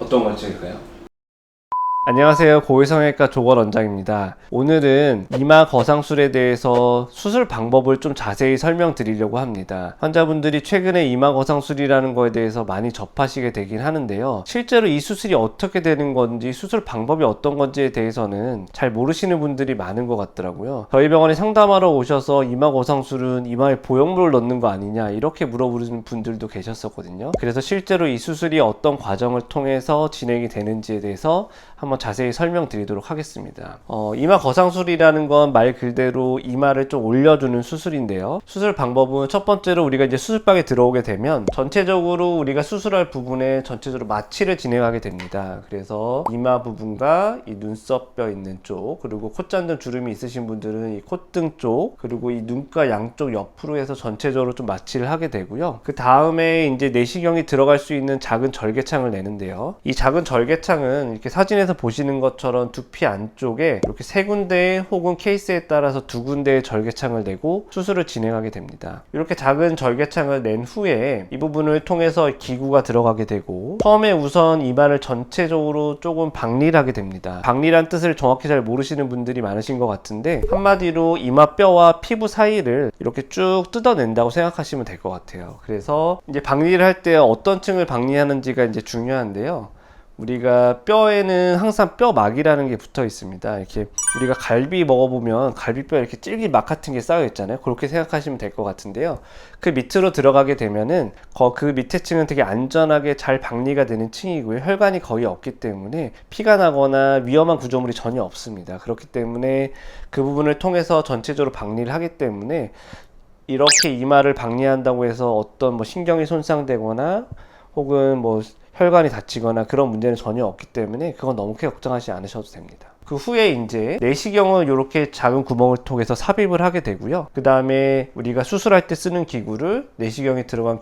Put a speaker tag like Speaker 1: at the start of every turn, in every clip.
Speaker 1: 어떤 관점일까요?
Speaker 2: 안녕하세요. 고해성형외과 조건 원장입니다. 오늘은 이마 거상술에 대해서 수술 방법을 좀 자세히 설명드리려고 합니다. 환자분들이 최근에 이마 거상술이라는 거에 대해서 많이 접하시게 되긴 하는데요. 실제로 이 수술이 어떻게 되는 건지, 수술 방법이 어떤 건지에 대해서는 잘 모르시는 분들이 많은 것 같더라고요. 저희 병원에 상담하러 오셔서 이마 거상술은 이마에 보형물을 넣는 거 아니냐 이렇게 물어보는 분들도 계셨었거든요. 그래서 실제로 이 수술이 어떤 과정을 통해서 진행이 되는지에 대해서 한번 자세히 설명드리도록 하겠습니다. 이마 거상술이라는 건 말 그대로 이마를 좀 올려주는 수술인데요. 수술 방법은 첫 번째로 우리가 이제 수술방에 들어오게 되면 전체적으로 우리가 수술할 부분에 전체적으로 마취를 진행하게 됩니다. 그래서 이마 부분과 이 눈썹뼈 있는 쪽, 그리고 콧잔등 주름이 있으신 분들은 이 콧등 쪽, 그리고 이 눈가 양쪽 옆으로 해서 전체적으로 좀 마취를 하게 되고요. 그 다음에 이제 내시경이 들어갈 수 있는 작은 절개창을 내는데요. 이 작은 절개창은 이렇게 사진에서 보시는 것처럼 두피 안쪽에 이렇게 세 군데 혹은 케이스에 따라서 두 군데의 절개창을 내고 수술을 진행하게 됩니다. 이렇게 작은 절개창을 낸 후에 이 부분을 통해서 기구가 들어가게 되고, 처음에 우선 이마를 전체적으로 조금 박리를 하게 됩니다. 박리란 뜻을 정확히 잘 모르시는 분들이 많으신 것 같은데, 한마디로 이마뼈와 피부 사이를 이렇게 쭉 뜯어낸다고 생각하시면 될 것 같아요. 그래서 이제 박리를 할 때 어떤 층을 박리하는지가 이제 중요한데요. 우리가 뼈에는 항상 뼈막이라는 게 붙어 있습니다. 이렇게 우리가 갈비 먹어보면 갈비뼈에 이렇게 질기막 같은 게 쌓여 있잖아요. 그렇게 생각하시면 될 것 같은데요. 그 밑으로 들어가게 되면은 그 밑에 층은 되게 안전하게 잘 박리가 되는 층이고요. 혈관이 거의 없기 때문에 피가 나거나 위험한 구조물이 전혀 없습니다. 그렇기 때문에 그 부분을 통해서 전체적으로 박리를 하기 때문에 이렇게 이마를 박리한다고 해서 어떤 뭐 신경이 손상되거나 혹은 뭐 혈관이 다치거나 그런 문제는 전혀 없기 때문에 그건 너무 크게 걱정하지 않으셔도 됩니다. 그 후에 이제 내시경을 이렇게 작은 구멍을 통해서 삽입을 하게 되고요. 그 다음에 우리가 수술할 때 쓰는 기구를 내시경에 들어간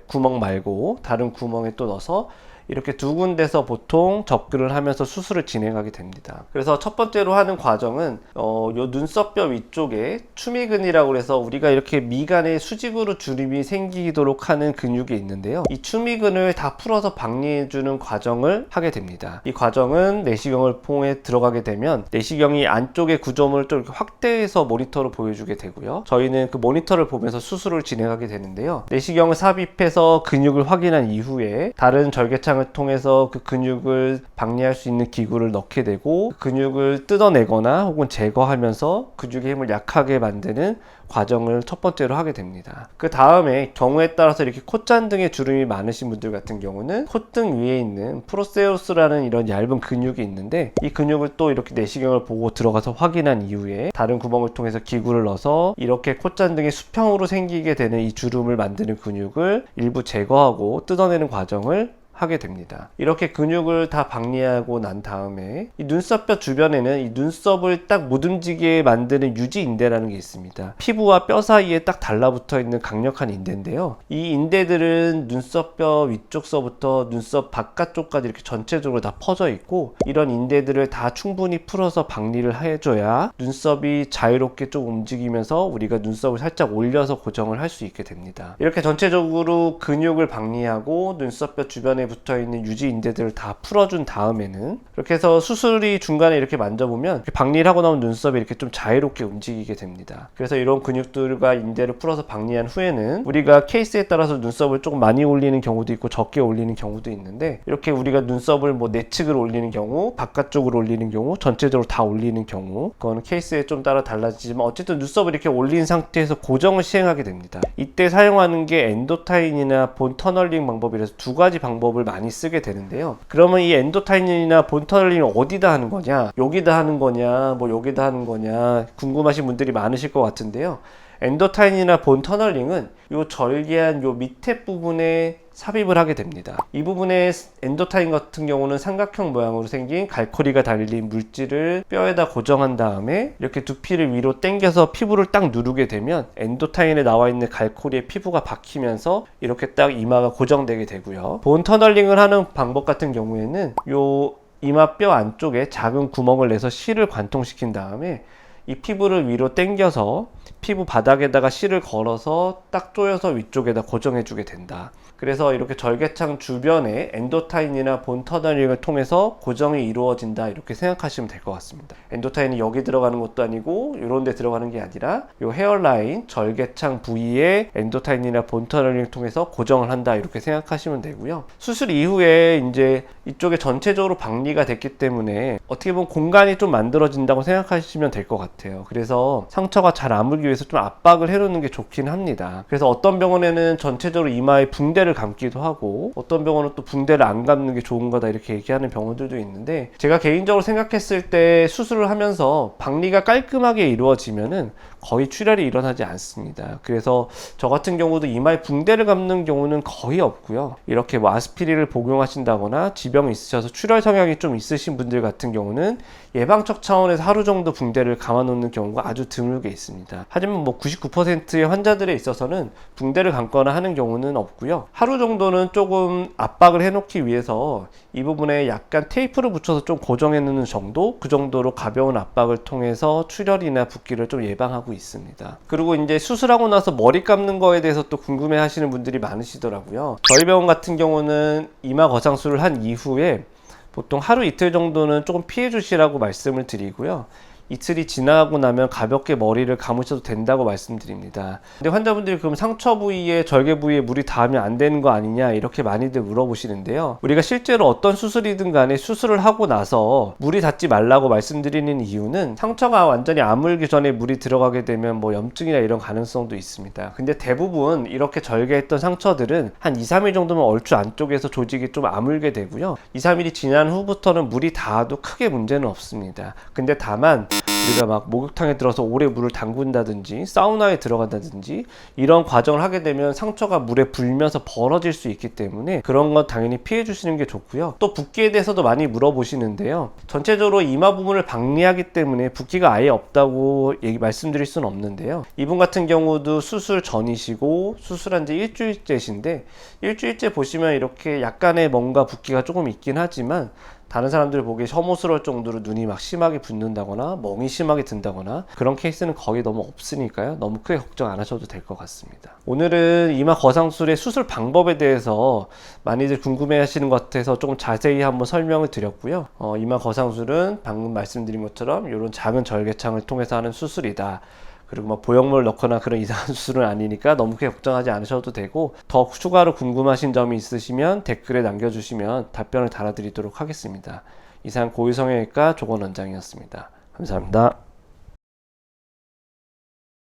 Speaker 2: 구멍 말고 다른 구멍에 또 넣어서 이렇게 두 군데서 보통 접근을 하면서 수술을 진행하게 됩니다. 그래서 첫 번째로 하는 과정은 요 눈썹뼈 위쪽에 추미근이라고 해서 우리가 이렇게 미간에 수직으로 주름이 생기도록 하는 근육이 있는데요. 이 추미근을 다 풀어서 박리해주는 과정을 하게 됩니다. 이 과정은 내시경을 통해 들어가게 되면 내시경이 안쪽의 구조물을 좀 이렇게 확대해서 모니터로 보여주게 되고요. 저희는 그 모니터를 보면서 수술을 진행하게 되는데요. 내시경을 삽입해서 근육을 확인한 이후에 다른 절개창 을 통해서 그 근육을 박리할 수 있는 기구를 넣게 되고, 그 근육을 뜯어내거나 혹은 제거하면서 근육의 힘을 약하게 만드는 과정을 첫 번째로 하게 됩니다. 그 다음에 경우에 따라서 이렇게 콧잔등에 주름이 많으신 분들 같은 경우는 콧등 위에 있는 프로세우스라는 이런 얇은 근육이 있는데, 이 근육을 또 이렇게 내시경을 보고 들어가서 확인한 이후에 다른 구멍을 통해서 기구를 넣어서 이렇게 콧잔등이 수평으로 생기게 되는 이 주름을 만드는 근육을 일부 제거하고 뜯어내는 과정을 하게 됩니다. 이렇게 근육을 다 박리하고 난 다음에 이 눈썹뼈 주변에는 이 눈썹을 딱 못 움직이게 만드는 유지인대라는 게 있습니다. 피부와 뼈 사이에 딱 달라붙어 있는 강력한 인대인데요. 이 인대들은 눈썹뼈 위쪽서부터 눈썹 바깥쪽까지 이렇게 전체적으로 다 퍼져 있고, 이런 인대들을 다 충분히 풀어서 박리를 해줘야 눈썹이 자유롭게 좀 움직이면서 우리가 눈썹을 살짝 올려서 고정을 할 수 있게 됩니다. 이렇게 전체적으로 근육을 박리하고 눈썹뼈 주변에 붙어있는 유지인대들을 다 풀어준 다음에는 이렇게 해서 수술이 중간에 이렇게 만져보면 이렇게 박리를 하고 나온 눈썹이 이렇게 좀 자유롭게 움직이게 됩니다. 그래서 이런 근육들과 인대를 풀어서 박리한 후에는 우리가 케이스에 따라서 눈썹을 조금 많이 올리는 경우도 있고 적게 올리는 경우도 있는데, 이렇게 우리가 눈썹을 뭐 내측으로 올리는 경우, 바깥쪽으로 올리는 경우, 전체적으로 다 올리는 경우, 그거는 케이스에 좀 따라 달라지지만 어쨌든 눈썹을 이렇게 올린 상태에서 고정을 시행하게 됩니다. 이때 사용하는 게 엔도타인이나 본 터널링 방법이라서 두 가지 방법을 많이 쓰게 되는데요. 그러면 이 엔도타인이나 본 터널링을 어디다 하는 거냐, 여기다 하는 거냐, 뭐 여기다 하는 거냐 궁금하신 분들이 많으실 것 같은데요. 엔도타인이나 본 터널링은 요 절개한 요 밑에 부분에 삽입을 하게 됩니다. 이 부분에 엔도타인 같은 경우는 삼각형 모양으로 생긴 갈코리가 달린 물질을 뼈에다 고정한 다음에 이렇게 두피를 위로 당겨서 피부를 딱 누르게 되면 엔도타인에 나와 있는 갈코리의 피부가 박히면서 이렇게 딱 이마가 고정되게 되고요. 본 터널링을 하는 방법 같은 경우에는 요 이마 뼈 안쪽에 작은 구멍을 내서 실을 관통시킨 다음에 이 피부를 위로 당겨서 피부 바닥에다가 실을 걸어서 딱 조여서 위쪽에다 고정해주게 된다. 그래서 이렇게 절개창 주변에 엔도타인이나 본 터널링을 통해서 고정이 이루어진다, 이렇게 생각하시면 될 것 같습니다. 엔도타인이 여기 들어가는 것도 아니고 이런 데 들어가는 게 아니라 이 헤어라인 절개창 부위에 엔도타인이나 본 터널링을 통해서 고정을 한다, 이렇게 생각하시면 되고요. 수술 이후에 이제 이쪽에 전체적으로 박리가 됐기 때문에 어떻게 보면 공간이 좀 만들어진다고 생각하시면 될 것 같아요. 그래서 상처가 잘 아물기 위해서 좀 압박을 해놓는 게 좋긴 합니다. 그래서 어떤 병원에는 전체적으로 이마에 붕대를 감기도 하고, 어떤 병원은 또 붕대를 안 감는 게 좋은 거다, 이렇게 얘기하는 병원들도 있는데, 제가 개인적으로 생각했을 때 수술을 하면서 박리가 깔끔하게 이루어지면은 거의 출혈이 일어나지 않습니다. 그래서 저 같은 경우도 이마에 붕대를 감는 경우는 거의 없고요. 이렇게 뭐 아스피린을 복용하신다거나 지병이 있으셔서 출혈 성향이 좀 있으신 분들 같은 경우는 예방적 차원에서 하루 정도 붕대를 감아 놓는 경우가 아주 드물게 있습니다. 하지만 뭐 99%의 환자들에 있어서는 붕대를 감거나 하는 경우는 없고요. 하루 정도는 조금 압박을 해놓기 위해서 이 부분에 약간 테이프를 붙여서 좀 고정해 놓는 정도, 그 정도로 가벼운 압박을 통해서 출혈이나 붓기를 좀 예방하고 있습니다. 그리고 이제 수술하고 나서 머리 감는 거에 대해서 또 궁금해 하시는 분들이 많으시더라고요. 저희 병원 같은 경우는 이마 거상술을 한 이후에 보통 하루 이틀 정도는 조금 피해 주시라고 말씀을 드리고요. 이틀이 지나고 나면 가볍게 머리를 감으셔도 된다고 말씀드립니다. 근데 환자분들이 그럼 상처 부위에, 절개 부위에 물이 닿으면 안 되는 거 아니냐, 이렇게 많이들 물어보시는데요. 우리가 실제로 어떤 수술이든 간에 수술을 하고 나서 물이 닿지 말라고 말씀드리는 이유는 상처가 완전히 아물기 전에 물이 들어가게 되면 뭐 염증이나 이런 가능성도 있습니다. 근데 대부분 이렇게 절개했던 상처들은 한 2, 3일 정도면 얼추 안쪽에서 조직이 좀 아물게 되고요. 2, 3일이 지난 후부터는 물이 닿아도 크게 문제는 없습니다. 근데 다만 우리가 막 목욕탕에 들어서 오래 물을 담근다든지 사우나에 들어간다든지 이런 과정을 하게 되면 상처가 물에 불면서 벌어질 수 있기 때문에 그런 건 당연히 피해 주시는 게 좋고요. 또 붓기에 대해서도 많이 물어보시는데요. 전체적으로 이마 부분을 박리하기 때문에 붓기가 아예 없다고 말씀드릴 수는 없는데요. 이분 같은 경우도 수술 전이시고 수술한 지 일주일째신데, 일주일째 보시면 이렇게 약간의 뭔가 붓기가 조금 있긴 하지만 다른 사람들 보기에 혐오스러울 정도로 눈이 막 심하게 붓는다거나 멍이 심하게 든다거나 그런 케이스는 거의 너무 없으니까요. 너무 크게 걱정 안 하셔도 될 것 같습니다. 오늘은 이마 거상술의 수술 방법에 대해서 많이들 궁금해 하시는 것 같아서 조금 자세히 한번 설명을 드렸고요. 이마 거상술은 방금 말씀드린 것처럼 이런 작은 절개창을 통해서 하는 수술이다. 그리고 뭐 보형물 넣거나 그런 이상한 수술은 아니니까 너무 크게 걱정하지 않으셔도 되고, 더 추가로 궁금하신 점이 있으시면 댓글에 남겨주시면 답변을 달아드리도록 하겠습니다. 이상 고유성형외과 조건 원장이었습니다. 감사합니다.